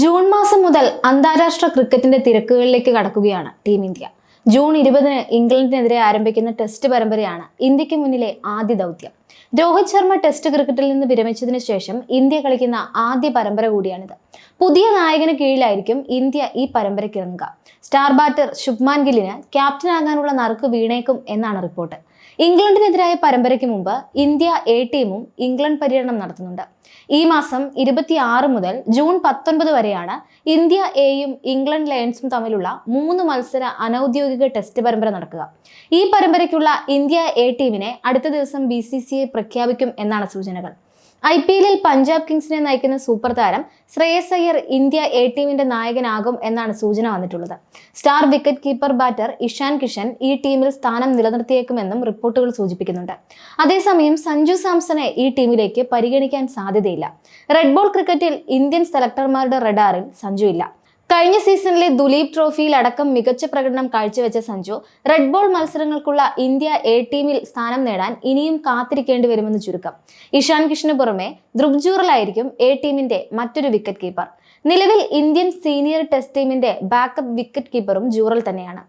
June മാസം മുതൽ അന്താരാഷ്ട്ര ക്രിക്കറ്റിന്റെ തിരക്കുകളിലേക്ക് കടക്കുകയാണ് ടീം ഇന്ത്യ. ജൂൺ 20 ഇംഗ്ലണ്ടിനെതിരെ ആരംഭിക്കുന്ന ടെസ്റ്റ് പരമ്പരയാണ് ഇന്ത്യക്ക് മുന്നിലെ ആദ്യ ദൗത്യം. രോഹിത് ശർമ്മ ടെസ്റ്റ് ക്രിക്കറ്റിൽ നിന്ന് വിരമിച്ചതിന് ശേഷം ഇന്ത്യ കളിക്കുന്ന ആദ്യ പരമ്പര കൂടിയാണിത്. പുതിയ നായകന് കീഴിലായിരിക്കും ഇന്ത്യ ഈ പരമ്പരയ്ക്ക് ഇറങ്ങുക. സ്റ്റാർ ബാറ്റർ ശുഭ്മാൻ ഗില്ലിന് ക്യാപ്റ്റനാകാനുള്ള നറുക്ക് വീണേക്കും എന്നാണ് റിപ്പോർട്ട്. ഇംഗ്ലണ്ടിനെതിരായ പരമ്പരയ്ക്ക് മുമ്പ് ഇന്ത്യ എ ടീമും ഇംഗ്ലണ്ട് പര്യടനം നടത്തുന്നുണ്ട്. ഈ മാസം 26 മുതൽ ജൂൺ 19 വരെയാണ് ഇന്ത്യ എയും ഇംഗ്ലണ്ട് ലയൺസും തമ്മിലുള്ള 3 മത്സര അനൌദ്യോഗിക ടെസ്റ്റ് പരമ്പര നടക്കുക. ഈ പരമ്പരയ്ക്കുള്ള ഇന്ത്യ എ ടീമിനെ അടുത്ത ദിവസം BCCI പ്രഖ്യാപിക്കും എന്നാണ് സൂചനകൾ. IPL പഞ്ചാബ് കിങ്സിനെ നയിക്കുന്ന സൂപ്പർ താരം ശ്രേയസ് അയ്യർ ഇന്ത്യ എ ടീമിന്റെ നായകനാകും എന്നാണ് സൂചന വന്നിട്ടുള്ളത്. Star wicket keeper batter Ishan Kishan ഈ ടീമിൽ സ്ഥാനം നിലനിർത്തിയേക്കുമെന്നും റിപ്പോർട്ടുകൾ സൂചിപ്പിക്കുന്നുണ്ട്. അതേസമയം സഞ്ജു സാംസണെ ഈ ടീമിലേക്ക് പരിഗണിക്കാൻ സാധ്യതയില്ല. റെഡ് ബോൾ ക്രിക്കറ്റിൽ ഇന്ത്യൻ സെലക്ടർമാരുടെ റഡാറിൽ സഞ്ജു ഇല്ല. കഴിഞ്ഞ സീസണിലെ ദുലീപ് ട്രോഫിയിൽ അടക്കം മികച്ച പ്രകടനം കാഴ്ചവെച്ച സഞ്ജു റെഡ് ബോൾ മത്സരങ്ങൾക്കുള്ള ഇന്ത്യ എ ടീമിൽ സ്ഥാനം നേടാൻ ഇനിയും കാത്തിരിക്കേണ്ടി വരുമെന്ന് ചുരുക്കം. ഇഷാൻ കിഷന് പുറമെ ധ്രുവ് ജൂറലായിരിക്കും എ ടീമിന്റെ മറ്റൊരു വിക്കറ്റ് കീപ്പർ. നിലവിൽ ഇന്ത്യൻ സീനിയർ ടെസ്റ്റ് ടീമിന്റെ ബാക്കപ്പ് വിക്കറ്റ് കീപ്പറും ജൂറൽ തന്നെയാണ്.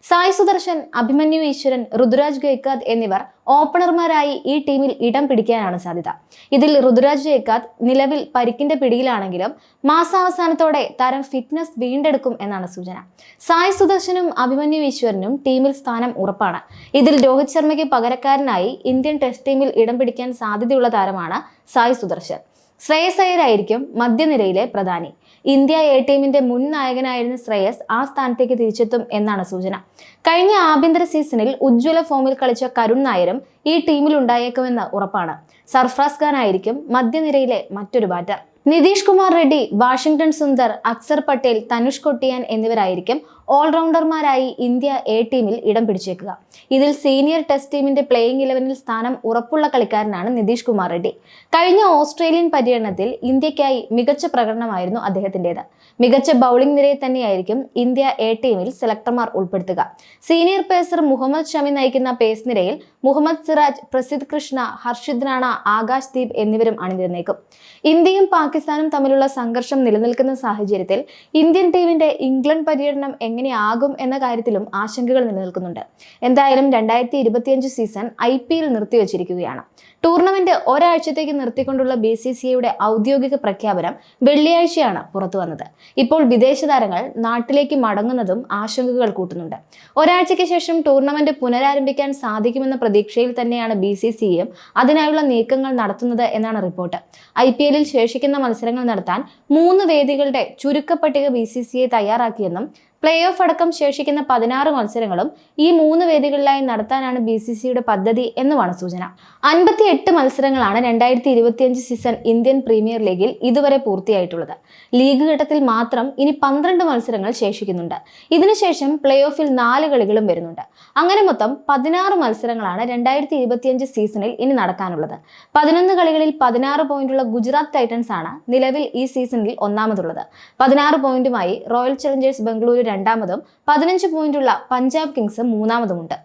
സായ് സുദർശൻ, അഭിമന്യു ഈശ്വരൻ, ഋതുരാജ് ഗൈക്വാദ് എന്നിവർ ഓപ്പണർമാരായി ഈ ടീമിൽ ഇടം പിടിക്കാനാണ് സാധ്യത. ഇതിൽ ഋതുരാജ് ഗൈക്വാദ് നിലവിൽ പരിക്കിന്റെ പിടിയിലാണെങ്കിലും മാസാവസാനത്തോടെ താരം ഫിറ്റ്നസ് വീണ്ടെടുക്കും എന്നാണ് സൂചന. സായ് സുദർശനും അഭിമന്യു ഈശ്വരനും ടീമിൽ സ്ഥാനം ഉറപ്പാണ്. ഇതിൽ രോഹിത് ശർമ്മയ്ക്ക് പകരക്കാരനായി ഇന്ത്യൻ ടെസ്റ്റ് ടീമിൽ ഇടം പിടിക്കാൻ സാധ്യതയുള്ള താരമാണ് സായ് സുദർശൻ. ശ്രേയസ് അയ്യരായിരിക്കും മധ്യനിരയിലെ പ്രധാനി. ഇന്ത്യ എ ടീമിന്റെ മുൻ നായകനായിരുന്ന ശ്രേയസ് ആ സ്ഥാനത്തേക്ക് തിരിച്ചെത്തും എന്നാണ് സൂചന. കഴിഞ്ഞ ആഭ്യന്തര സീസണിൽ ഉജ്ജ്വല ഫോമിൽ കളിച്ച കരുൺ നായരും ഈ ടീമിൽ ഉണ്ടായേക്കുമെന്ന് ഉറപ്പാണ്. സർഫ്രാസ് ഖാൻ ആയിരിക്കും മധ്യനിരയിലെ മറ്റൊരു ബാറ്റർ. നിതീഷ് കുമാർ റെഡ്ഡി, വാഷിംഗ്ടൺ സുന്ദർ, അക്സർ പട്ടേൽ, തനുഷ് കൊട്ടിയാൻ എന്നിവരായിരിക്കും ഓൾറൗണ്ടർമാരായി ഇന്ത്യ എ ടീമിൽ ഇടം പിടിച്ചേക്കുക. ഇതിൽ സീനിയർ ടെസ്റ്റ് ടീമിന്റെ പ്ലേയിങ് 11-ൽ സ്ഥാനം ഉറപ്പുള്ള കളിക്കാരനാണ് നിതീഷ് കുമാർ റെഡ്ഡി. കഴിഞ്ഞ ഓസ്ട്രേലിയൻ പര്യടനത്തിൽ ഇന്ത്യക്കായി മികച്ച പ്രകടനമായിരുന്നു അദ്ദേഹത്തിൻ്റെത്. മികച്ച ബൗളിംഗ് നിരയെ തന്നെയായിരിക്കും ഇന്ത്യ എ ടീമിൽ സെലക്ടർമാർ ഉൾപ്പെടുത്തുക. സീനിയർ പേസർ മുഹമ്മദ് ഷമി നയിക്കുന്ന പേസ് നിരയിൽ മുഹമ്മദ് സിറാജ്, പ്രസിദ്ധ് കൃഷ്ണ, ഹർഷിത് റാണ, ആകാശ് ദീപ് എന്നിവരും അണിനിരന്നേക്കും. ഇന്ത്യയും പാകിസ്ഥാനും തമ്മിലുള്ള സംഘർഷം നിലനിൽക്കുന്ന സാഹചര്യത്തിൽ ഇന്ത്യൻ ടീമിന്റെ ഇംഗ്ലണ്ട് പര്യടനം എങ്ങനെയാകും എന്ന കാര്യത്തിലും ആശങ്കകൾ നിലനിൽക്കുന്നുണ്ട്. എന്തായാലും 2025 സീസൺ IPL നിർത്തിവച്ചിരിക്കുകയാണ്. ടൂർണമെന്റ് ഒരാഴ്ചത്തേക്ക് നിർത്തിക്കൊണ്ടുള്ള BCCIയുടെ ഔദ്യോഗിക പ്രഖ്യാപനം വെള്ളിയാഴ്ചയാണ് പുറത്തു വന്നത്. ഇപ്പോൾ വിദേശ താരങ്ങൾ നാട്ടിലേക്ക് മടങ്ങുന്നതും ആശങ്കകൾ കൂട്ടുന്നുണ്ട്. ഒരാഴ്ചയ്ക്ക് ശേഷം ടൂർണമെന്റ് പുനരാരംഭിക്കാൻ സാധിക്കുമെന്ന പ്രതീക്ഷയിൽ തന്നെയാണ് BCCIയും അതിനായുള്ള നീക്കങ്ങൾ നടത്തുന്നത് എന്നാണ് റിപ്പോർട്ട്. IPLൽ ശേഷിക്കുന്ന മത്സരങ്ങൾ നടത്താൻ 3 വേദികളുടെ ചുരുക്കപ്പട്ടിക BCCI തയ്യാറാക്കിയെന്നും പ്ലേ ഓഫ് അടക്കം ശേഷിക്കുന്ന 16 മത്സരങ്ങളും ഈ 3 വേദികളിലായി നടത്താനാണ് BCCIയുടെ പദ്ധതി എന്നുമാണ് സൂചന. 58 മത്സരങ്ങളാണ് 2025 സീസൺ ഇന്ത്യൻ പ്രീമിയർ ലീഗിൽ ഇതുവരെ പൂർത്തിയായിട്ടുള്ളത്. ലീഗ് ഘട്ടത്തിൽ മാത്രം ഇനി 12 മത്സരങ്ങൾ ശേഷിക്കുന്നുണ്ട്. ഇതിനുശേഷം പ്ലേ ഓഫിൽ 4 കളികളും വരുന്നുണ്ട്. അങ്ങനെ മൊത്തം 16 മത്സരങ്ങളാണ് 2025 സീസണിൽ ഇനി നടക്കാനുള്ളത്. 11 കളികളിൽ 16 പോയിന്റുള്ള ഗുജറാത്ത് ടൈറ്റൻസ് ആണ് നിലവിൽ ഈ സീസണിൽ ഒന്നാമതുള്ളത്. 16 പോയിന്റുമായി റോയൽ ചലഞ്ചേഴ്സ് ബംഗളൂരു രണ്ടാമതും 15 പോയിന്റുള്ള പഞ്ചാബ് കിങ്സ് മൂന്നാമതുമുണ്ട്.